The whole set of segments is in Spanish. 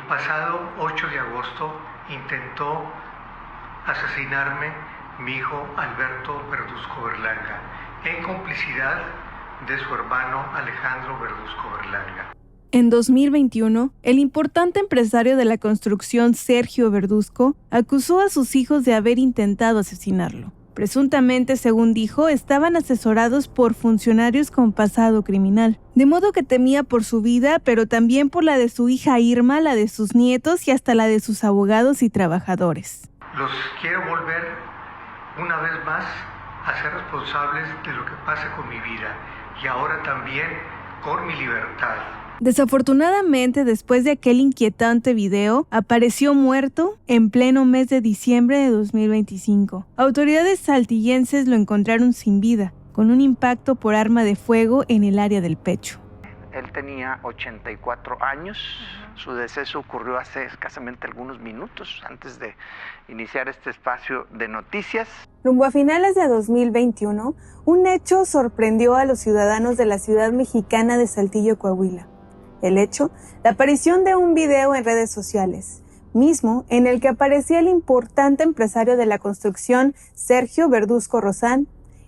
pasado 8 de agosto intentó asesinarme mi hijo Alberto Verduzco Berlanga, en complicidad de su hermano Alejandro Verduzco Berlanga. En 2021, el importante empresario de la construcción Sergio Verduzco acusó a sus hijos de haber intentado asesinarlo. Presuntamente, según dijo, estaban asesorados por funcionarios con pasado criminal, de modo que temía por su vida, pero también por la de su hija Irma, la de sus nietos y hasta la de sus abogados y trabajadores. Los quiero volver una vez más a ser responsables de lo que pase con mi vida y ahora también con mi libertad. Desafortunadamente, después de aquel inquietante video, apareció muerto en pleno mes de diciembre de 2025. Autoridades saltillenses lo encontraron sin vida, con un impacto por arma de fuego en el área del pecho. Él tenía 84 años. Su deceso ocurrió hace escasamente algunos minutos antes de iniciar este espacio de noticias. Rumbo a finales de 2021, un hecho sorprendió a los ciudadanos de la ciudad mexicana de Saltillo, Coahuila. El hecho, la aparición de un video en redes sociales, mismo en el que aparecía el importante empresario de la construcción Sergio Verduzco Rozán.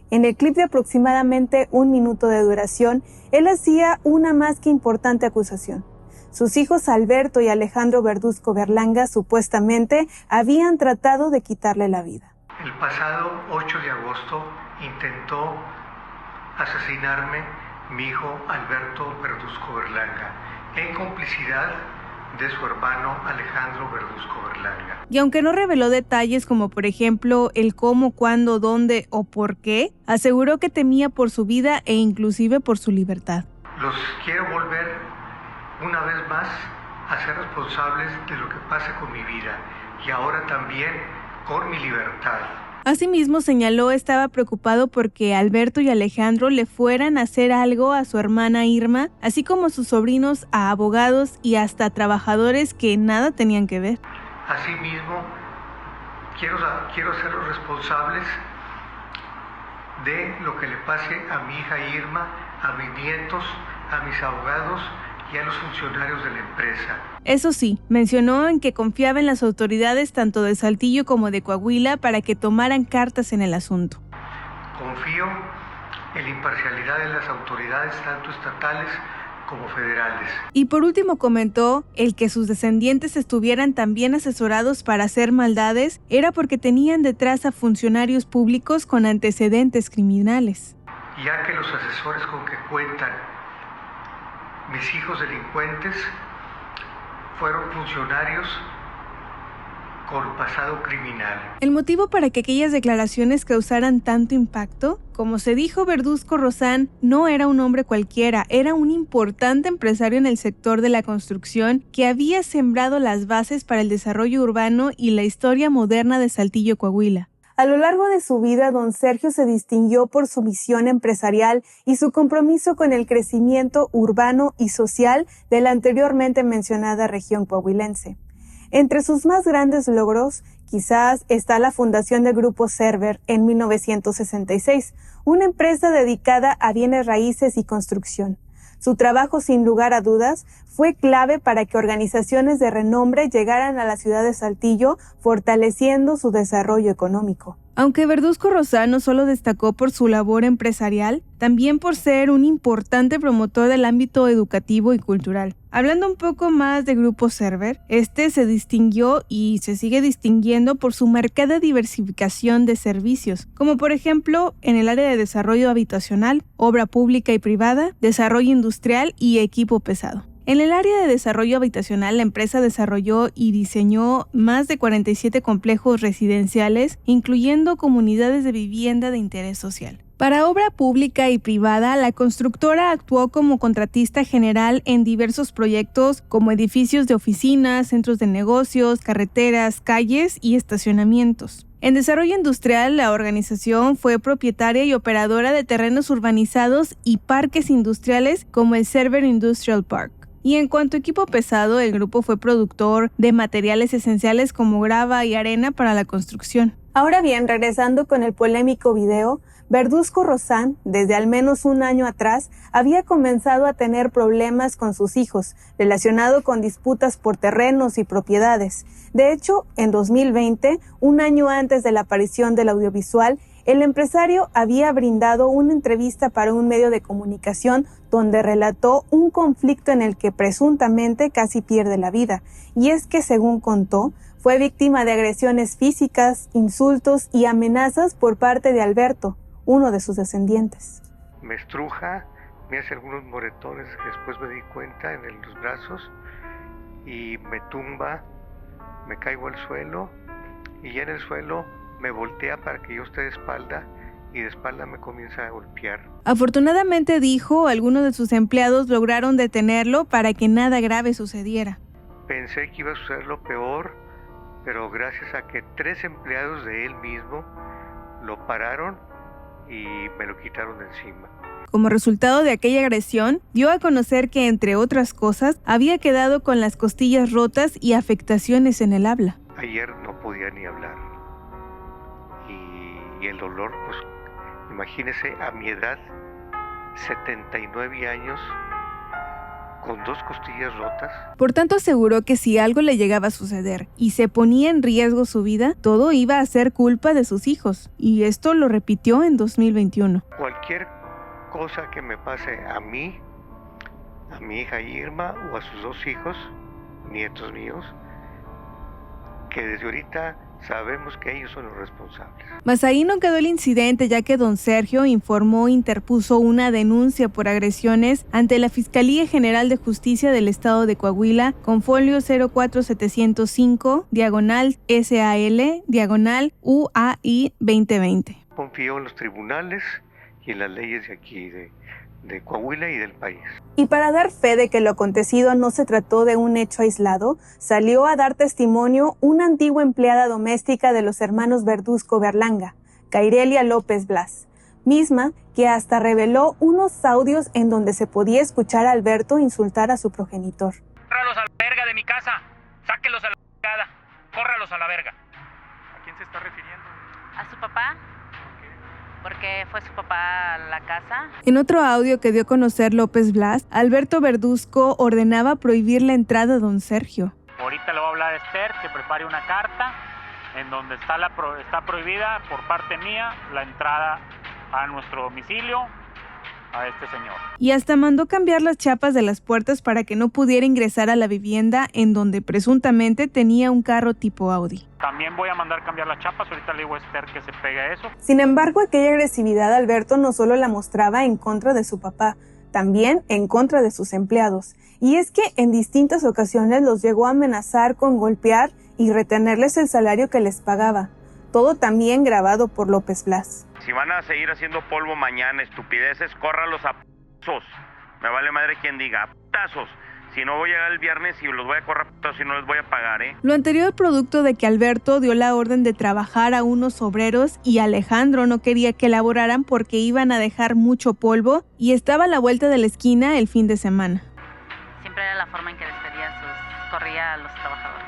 En el clip de aproximadamente 1 minuto de duración, él hacía una más que importante acusación. Sus hijos Alberto y Alejandro Verduzco Berlanga supuestamente habían tratado de quitarle la vida. El pasado 8 de agosto intentó asesinarme mi hijo Alberto Verduzco Berlanga, en complicidad de su hermano Alejandro Verduzco Berlanga. Y aunque no reveló detalles como por ejemplo el cómo, cuándo, dónde o por qué, aseguró que temía por su vida e inclusive por su libertad. Los quiero volver una vez más a ser responsables de lo que pase con mi vida y ahora también con mi libertad. Asimismo, señaló estaba preocupado porque Alberto y Alejandro le fueran a hacer algo a su hermana Irma, así como sus sobrinos a abogados y hasta trabajadores que nada tenían que ver. Asimismo, quiero hacerlos responsables de lo que le pase a mi hija Irma, a mis nietos, a mis abogados y a los funcionarios de la empresa. Eso sí, mencionó en que confiaba en las autoridades tanto de Saltillo como de Coahuila para que tomaran cartas en el asunto. Confío en la imparcialidad de las autoridades tanto estatales como federales. Y por último comentó, el que sus descendientes estuvieran también asesorados para hacer maldades era porque tenían detrás a funcionarios públicos con antecedentes criminales. Ya que los asesores con que cuentan mis hijos delincuentes fueron funcionarios con pasado criminal. El motivo para que aquellas declaraciones causaran tanto impacto, como se dijo, Verduzco Rozán no era un hombre cualquiera, era un importante empresario en el sector de la construcción que había sembrado las bases para el desarrollo urbano y la historia moderna de Saltillo, Coahuila. A lo largo de su vida, don Sergio se distinguió por su visión empresarial y su compromiso con el crecimiento urbano y social de la anteriormente mencionada región coahuilense. Entre sus más grandes logros, quizás está la fundación del Grupo Server en 1966, una empresa dedicada a bienes raíces y construcción. Su trabajo, sin lugar a dudas, fue clave para que organizaciones de renombre llegaran a la ciudad de Saltillo, fortaleciendo su desarrollo económico. Aunque Verduzco Rozán no solo destacó por su labor empresarial, también por ser un importante promotor del ámbito educativo y cultural. Hablando un poco más de Grupo Server, este se distinguió y se sigue distinguiendo por su marcada diversificación de servicios, como por ejemplo en el área de desarrollo habitacional, obra pública y privada, desarrollo industrial y equipo pesado. En el área de desarrollo habitacional, la empresa desarrolló y diseñó más de 47 complejos residenciales, incluyendo comunidades de vivienda de interés social. Para obra pública y privada, la constructora actuó como contratista general en diversos proyectos como edificios de oficinas, centros de negocios, carreteras, calles y estacionamientos. En desarrollo industrial, la organización fue propietaria y operadora de terrenos urbanizados y parques industriales como el Server Industrial Park. Y en cuanto a equipo pesado, el grupo fue productor de materiales esenciales como grava y arena para la construcción. Ahora bien, regresando con el polémico video, Verduzco Rozán, desde al menos un año atrás, había comenzado a tener problemas con sus hijos, relacionado con disputas por terrenos y propiedades. De hecho, en 2020, un año antes de la aparición del audiovisual, el empresario había brindado una entrevista para un medio de comunicación donde relató un conflicto en el que presuntamente casi pierde la vida. Y es que, según contó, fue víctima de agresiones físicas, insultos y amenazas por parte de Alberto, uno de sus descendientes. Me estruja, me hace algunos moretones que después me di cuenta en los brazos y me tumba, me caigo al suelo y ya en el suelo me voltea para que yo esté de espalda y de espalda me comienza a golpear. Afortunadamente, dijo, algunos de sus empleados lograron detenerlo para que nada grave sucediera. Pensé que iba a suceder lo peor, pero gracias a que 3 empleados de él mismo lo pararon y me lo quitaron de encima. Como resultado de aquella agresión, dio a conocer que, entre otras cosas, había quedado con las costillas rotas y afectaciones en el habla. Ayer no podía ni hablar. Y el dolor, pues, imagínese a mi edad, 79 años, con 2 costillas rotas. Por tanto, aseguró que si algo le llegaba a suceder y se ponía en riesgo su vida, todo iba a ser culpa de sus hijos. Y esto lo repitió en 2021. Cualquier cosa que me pase a mí, a mi hija Irma o a sus 2 hijos, nietos míos, que desde ahorita sabemos que ellos son los responsables. Mas ahí no quedó el incidente, ya que don Sergio interpuso una denuncia por agresiones ante la Fiscalía General de Justicia del Estado de Coahuila con folio 04705/SAL/UAI 2020. Confío en los tribunales y en las leyes de aquí, de Coahuila y del país. Y para dar fe de que lo acontecido no se trató de un hecho aislado, salió a dar testimonio una antigua empleada doméstica de los hermanos Verduzco Berlanga, Kairelia López Blas, misma que hasta reveló unos audios en donde se podía escuchar a Alberto insultar a su progenitor. Córralos a la verga de mi casa, sáquelos a la verga, córralos a la verga. ¿A quién se está refiriendo? A su papá. Porque fue su papá a la casa. En otro audio que dio a conocer López Blas, Alberto Verduzco ordenaba prohibir la entrada a don Sergio. Ahorita le voy a hablar a Esther que prepare una carta en donde está prohibida por parte mía la entrada a nuestro domicilio a este señor. Y hasta mandó cambiar las chapas de las puertas para que no pudiera ingresar a la vivienda en donde presuntamente tenía un carro tipo Audi. También voy a mandar cambiar las chapas, ahorita le digo a Esther que se pegue a eso. Sin embargo, aquella agresividad Alberto no solo la mostraba en contra de su papá, también en contra de sus empleados. Y es que en distintas ocasiones los llegó a amenazar con golpear y retenerles el salario que les pagaba. Todo también grabado por López Blas. Si van a seguir haciendo polvo mañana, estupideces, córralos a p***os. Me vale madre quien diga, a p***azos. Si no voy a llegar el viernes y los voy a correr a p***azos y no les voy a pagar, Lo anterior producto de que Alberto dio la orden de trabajar a unos obreros y Alejandro no quería que laboraran porque iban a dejar mucho polvo y estaba a la vuelta de la esquina el fin de semana. Siempre era la forma en que corría a los trabajadores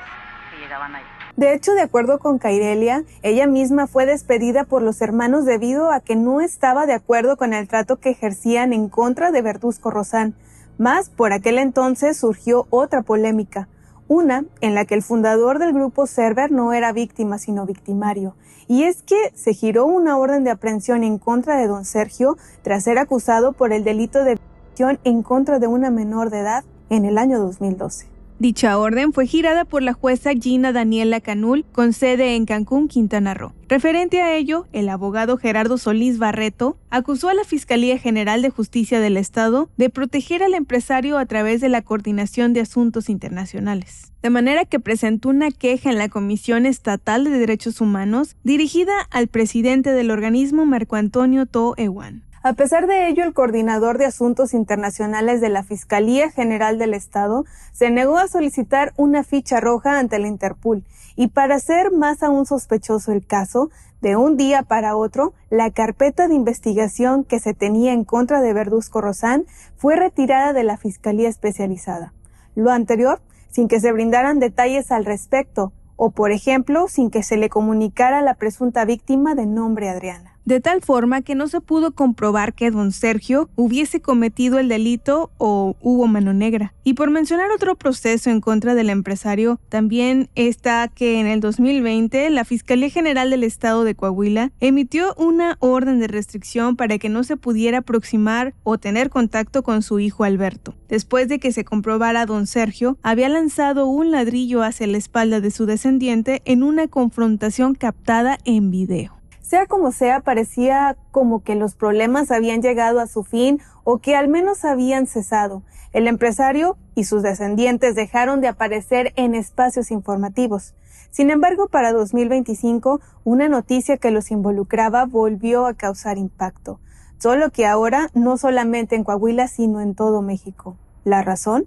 que llegaban ahí. De hecho, de acuerdo con Kairelia, ella misma fue despedida por los hermanos debido a que no estaba de acuerdo con el trato que ejercían en contra de Verduzco Rozán. Más, por aquel entonces surgió otra polémica, una en la que el fundador del grupo Server no era víctima sino victimario. Y es que se giró una orden de aprehensión en contra de don Sergio tras ser acusado por el delito de violación en contra de una menor de edad en el año 2012. Dicha orden fue girada por la jueza Gina Daniela Canul, con sede en Cancún, Quintana Roo. Referente a ello, el abogado Gerardo Solís Barreto acusó a la Fiscalía General de Justicia del Estado de proteger al empresario a través de la Coordinación de Asuntos Internacionales. De manera que presentó una queja en la Comisión Estatal de Derechos Humanos dirigida al presidente del organismo, Marco Antonio To Ewan. A pesar de ello, el coordinador de Asuntos Internacionales de la Fiscalía General del Estado se negó a solicitar una ficha roja ante la Interpol y, para hacer más aún sospechoso el caso, de un día para otro, la carpeta de investigación que se tenía en contra de Verduzco Rozán fue retirada de la Fiscalía Especializada. Lo anterior, sin que se brindaran detalles al respecto o, por ejemplo, sin que se le comunicara a la presunta víctima de nombre Adriana. De tal forma que no se pudo comprobar que don Sergio hubiese cometido el delito o hubo mano negra. Y por mencionar otro proceso en contra del empresario, también está que en el 2020 la Fiscalía General del Estado de Coahuila emitió una orden de restricción para que no se pudiera aproximar o tener contacto con su hijo Alberto, después de que se comprobara don Sergio había lanzado un ladrillo hacia la espalda de su descendiente en una confrontación captada en video. Sea como sea, parecía como que los problemas habían llegado a su fin o que al menos habían cesado. El empresario y sus descendientes dejaron de aparecer en espacios informativos. Sin embargo, para 2025, una noticia que los involucraba volvió a causar impacto. Solo que ahora no solamente en Coahuila, sino en todo México. ¿La razón?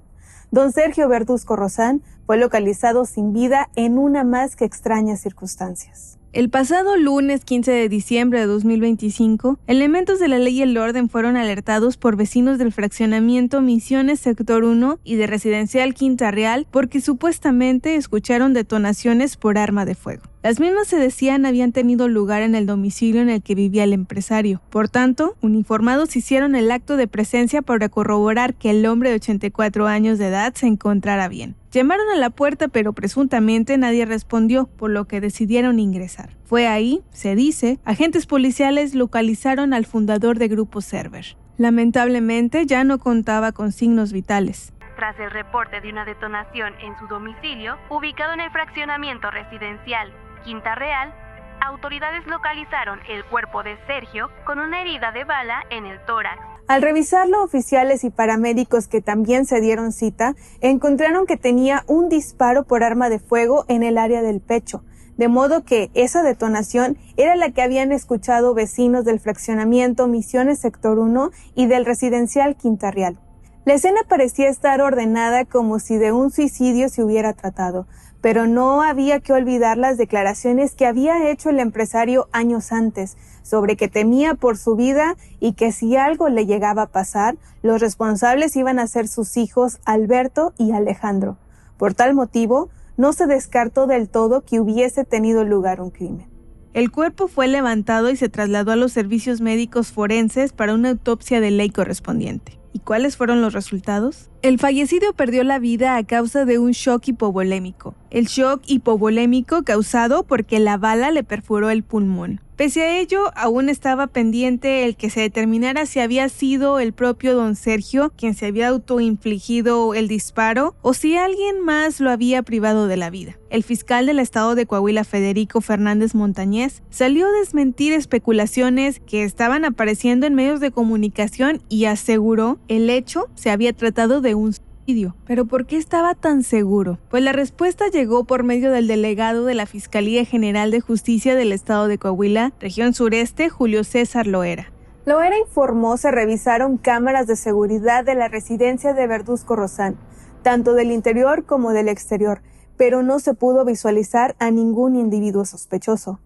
Don Sergio Verduzco Rozán fue localizado sin vida en una más que extrañas circunstancias. El pasado lunes 15 de diciembre de 2025, elementos de la ley y el orden fueron alertados por vecinos del fraccionamiento Misiones Sector 1 y de Residencial Quinta Real porque supuestamente escucharon detonaciones por arma de fuego. Las mismas se decían habían tenido lugar en el domicilio en el que vivía el empresario. Por tanto, uniformados hicieron el acto de presencia para corroborar que el hombre de 84 años de edad se encontrara bien. Llamaron a la puerta, pero presuntamente nadie respondió, por lo que decidieron ingresar. Fue ahí, se dice, agentes policiales localizaron al fundador de Grupo Server. Lamentablemente ya no contaba con signos vitales. Tras el reporte de una detonación en su domicilio, ubicado en el fraccionamiento residencial Quinta Real, autoridades localizaron el cuerpo de Sergio con una herida de bala en el tórax. Al revisarlo, oficiales y paramédicos que también se dieron cita, encontraron que tenía un disparo por arma de fuego en el área del pecho, de modo que esa detonación era la que habían escuchado vecinos del fraccionamiento Misiones Sector 1 y del residencial Quinta Real. La escena parecía estar ordenada como si de un suicidio se hubiera tratado, pero no había que olvidar las declaraciones que había hecho el empresario años antes sobre que temía por su vida y que si algo le llegaba a pasar, los responsables iban a ser sus hijos Alberto y Alejandro. Por tal motivo, no se descartó del todo que hubiese tenido lugar un crimen. El cuerpo fue levantado y se trasladó a los servicios médicos forenses para una autopsia de ley correspondiente. ¿Y cuáles fueron los resultados? El fallecido perdió la vida a causa de un shock hipovolémico. El shock hipovolémico causado porque la bala le perforó el pulmón. Pese a ello, aún estaba pendiente el que se determinara si había sido el propio don Sergio quien se había autoinfligido el disparo o si alguien más lo había privado de la vida. El fiscal del estado de Coahuila, Federico Fernández Montañez, salió a desmentir especulaciones que estaban apareciendo en medios de comunicación y aseguró el hecho se había tratado de un suicidio. ¿Pero por qué estaba tan seguro? Pues la respuesta llegó por medio del delegado de la Fiscalía General de Justicia del Estado de Coahuila, región sureste, Julio César Loera. Loera informó se revisaron cámaras de seguridad de la residencia de Verduzco Rozán, tanto del interior como del exterior, pero no se pudo visualizar a ningún individuo sospechoso.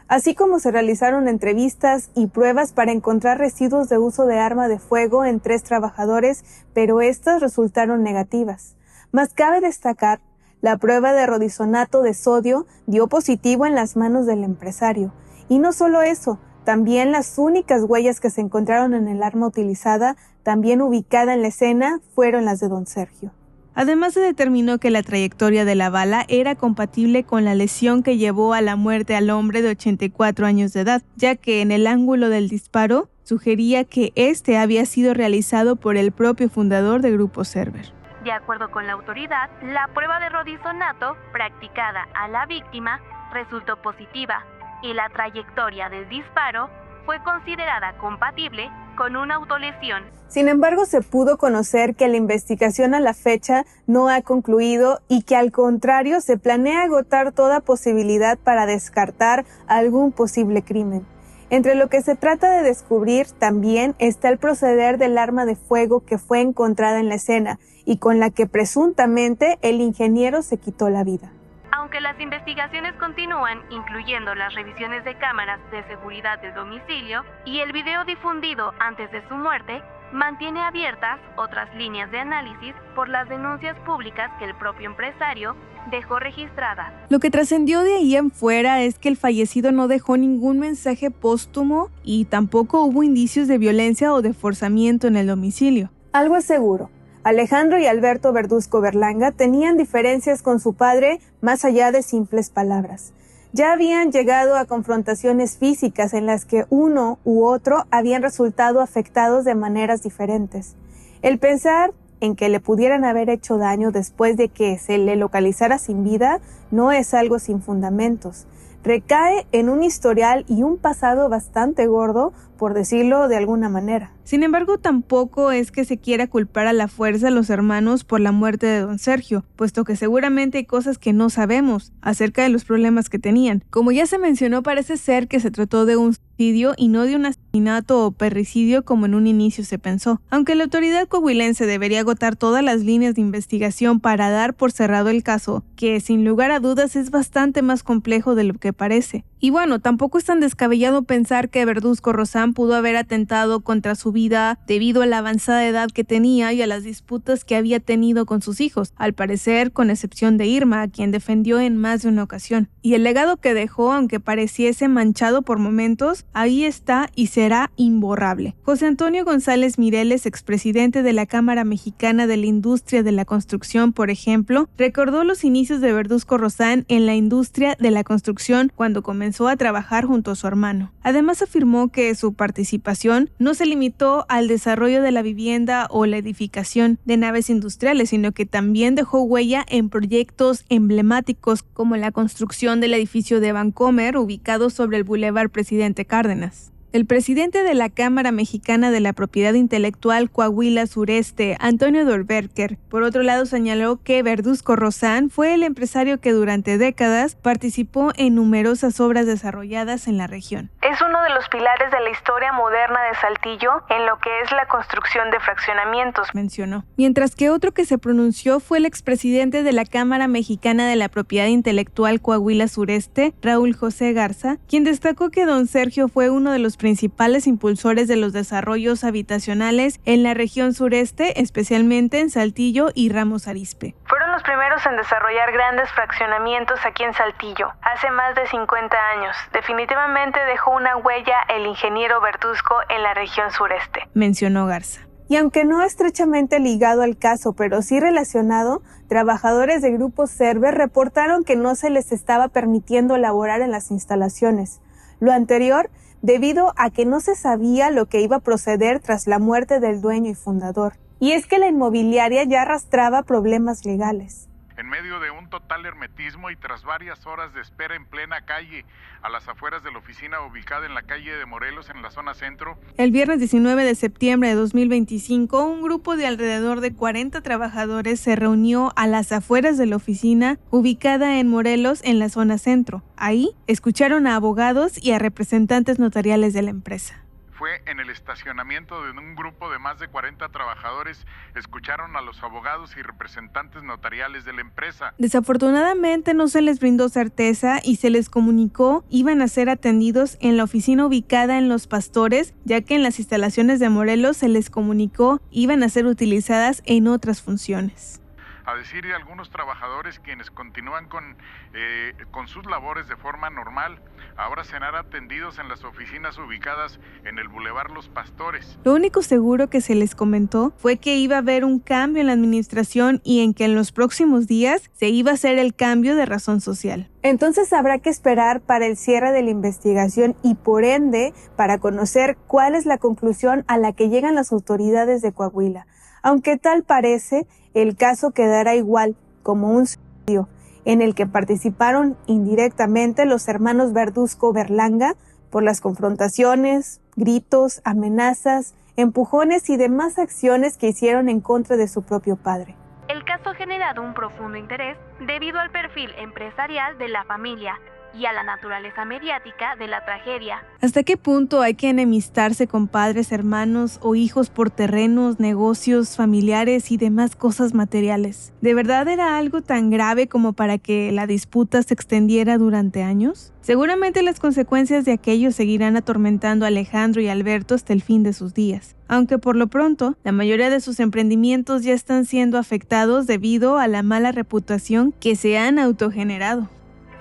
Así como se realizaron entrevistas y pruebas para encontrar residuos de uso de arma de fuego en 3 trabajadores, pero estas resultaron negativas. Más cabe destacar, la prueba de rodisonato de sodio dio positivo en las manos del empresario. Y no solo eso, también las únicas huellas que se encontraron en el arma utilizada, también ubicada en la escena, fueron las de don Sergio. Además se determinó que la trayectoria de la bala era compatible con la lesión que llevó a la muerte al hombre de 84 años de edad, ya que en el ángulo del disparo sugería que este había sido realizado por el propio fundador de Grupo Server. De acuerdo con la autoridad, la prueba de rodisonato practicada a la víctima resultó positiva y la trayectoria del disparo fue considerada compatible con una autolesión. Sin embargo, se pudo conocer que la investigación a la fecha no ha concluido y que al contrario se planea agotar toda posibilidad para descartar algún posible crimen. Entre lo que se trata de descubrir también está el proceder del arma de fuego que fue encontrada en la escena y con la que presuntamente el ingeniero se quitó la vida. Aunque las investigaciones continúan, incluyendo las revisiones de cámaras de seguridad del domicilio y el video difundido antes de su muerte, mantiene abiertas otras líneas de análisis por las denuncias públicas que el propio empresario dejó registradas. Lo que trascendió de ahí en fuera es que el fallecido no dejó ningún mensaje póstumo y tampoco hubo indicios de violencia o de forzamiento en el domicilio. Algo es seguro. Alejandro y Alberto Verduzco Berlanga tenían diferencias con su padre más allá de simples palabras. Ya habían llegado a confrontaciones físicas en las que uno u otro habían resultado afectados de maneras diferentes. El pensar en que le pudieran haber hecho daño después de que se le localizara sin vida no es algo sin fundamentos. Recae en un historial y un pasado bastante gordo, por decirlo de alguna manera. Sin embargo, tampoco es que se quiera culpar a la fuerza a los hermanos por la muerte de don Sergio, puesto que seguramente hay cosas que no sabemos acerca de los problemas que tenían. Como ya se mencionó, parece ser que se trató de un suicidio y no de un asesinato o parricidio como en un inicio se pensó. Aunque la autoridad coahuilense debería agotar todas las líneas de investigación para dar por cerrado el caso, que sin lugar a dudas es bastante más complejo de lo que parece. Y bueno, tampoco es tan descabellado pensar que Verduzco Rozán pudo haber atentado contra su vida debido a la avanzada edad que tenía y a las disputas que había tenido con sus hijos, al parecer con excepción de Irma, a quien defendió en más de una ocasión. Y el legado que dejó, aunque pareciese manchado por momentos, ahí está y será imborrable. José Antonio González Mireles, expresidente de la Cámara Mexicana de la Industria de la Construcción, por ejemplo, recordó los inicios de Verduzco Rozán en la industria de la construcción cuando comenzó a trabajar junto a su hermano. Además afirmó que su participación no se limitó al desarrollo de la vivienda o la edificación de naves industriales, sino que también dejó huella en proyectos emblemáticos como la construcción del edificio de Vancomer ubicado sobre el Boulevard Presidente Cárdenas. El presidente de la Cámara Mexicana de la Propiedad Intelectual Coahuila Sureste, Antonio Dorberker, por otro lado señaló que Verduzco Rozán fue el empresario que durante décadas participó en numerosas obras desarrolladas en la región. Es uno de los pilares de la historia moderna de Saltillo en lo que es la construcción de fraccionamientos, mencionó. Mientras que otro que se pronunció fue el expresidente de la Cámara Mexicana de la Propiedad Intelectual Coahuila Sureste, Raúl José Garza, quien destacó que don Sergio fue uno de los principales impulsores de los desarrollos habitacionales en la región sureste, especialmente en Saltillo y Ramos Arizpe. Fueron los primeros en desarrollar grandes fraccionamientos aquí en Saltillo, hace más de 50 años. Definitivamente dejó una huella el ingeniero Verduzco en la región sureste, mencionó Garza. Y aunque no estrechamente ligado al caso, pero sí relacionado, trabajadores de Grupo Serber reportaron que no se les estaba permitiendo laborar en las instalaciones. Lo anterior debido a que no se sabía lo que iba a proceder tras la muerte del dueño y fundador. Y es que la inmobiliaria ya arrastraba problemas legales. En medio de un total hermetismo y tras varias horas de espera en plena calle, a las afueras de la oficina ubicada en la calle de Morelos, en la zona centro. El viernes 19 de septiembre de 2025, un grupo de alrededor de 40 trabajadores se reunió a las afueras de la oficina ubicada en Morelos, en la zona centro. Ahí escucharon a abogados y a representantes notariales de la empresa. Fue en el estacionamiento de un grupo de más de 40 trabajadores, escucharon a los abogados y representantes notariales de la empresa. Desafortunadamente no se les brindó certeza y se les comunicó iban a ser atendidos en la oficina ubicada en Los Pastores, ya que en las instalaciones de Morelos se les comunicó iban a ser utilizadas en otras funciones. A decir de algunos trabajadores quienes continúan con sus labores de forma normal, ahora serán atendidos en las oficinas ubicadas en el Boulevard Los Pastores. Lo único seguro que se les comentó fue que iba a haber un cambio en la administración y en que en los próximos días se iba a hacer el cambio de razón social. Entonces habrá que esperar para el cierre de la investigación y por ende para conocer cuál es la conclusión a la que llegan las autoridades de Coahuila. Aunque tal parece, el caso quedará igual como un suicidio en el que participaron indirectamente los hermanos Verduzco Berlanga por las confrontaciones, gritos, amenazas, empujones y demás acciones que hicieron en contra de su propio padre. El caso ha generado un profundo interés debido al perfil empresarial de la familia, y a la naturaleza mediática de la tragedia. ¿Hasta qué punto hay que enemistarse con padres, hermanos o hijos por terrenos, negocios, familiares y demás cosas materiales? ¿De verdad era algo tan grave como para que la disputa se extendiera durante años? Seguramente las consecuencias de aquello seguirán atormentando a Alejandro y Alberto hasta el fin de sus días, aunque por lo pronto la mayoría de sus emprendimientos ya están siendo afectados debido a la mala reputación que se han autogenerado.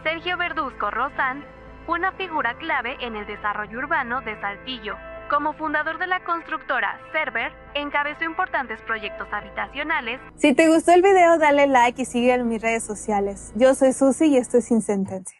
Sergio Verduzco Rozán fue una figura clave en el desarrollo urbano de Saltillo. Como fundador de la constructora Cerber, encabezó importantes proyectos habitacionales. Si te gustó el video, dale like y sígueme en mis redes sociales. Yo soy Susi y esto es Sin Sentencia.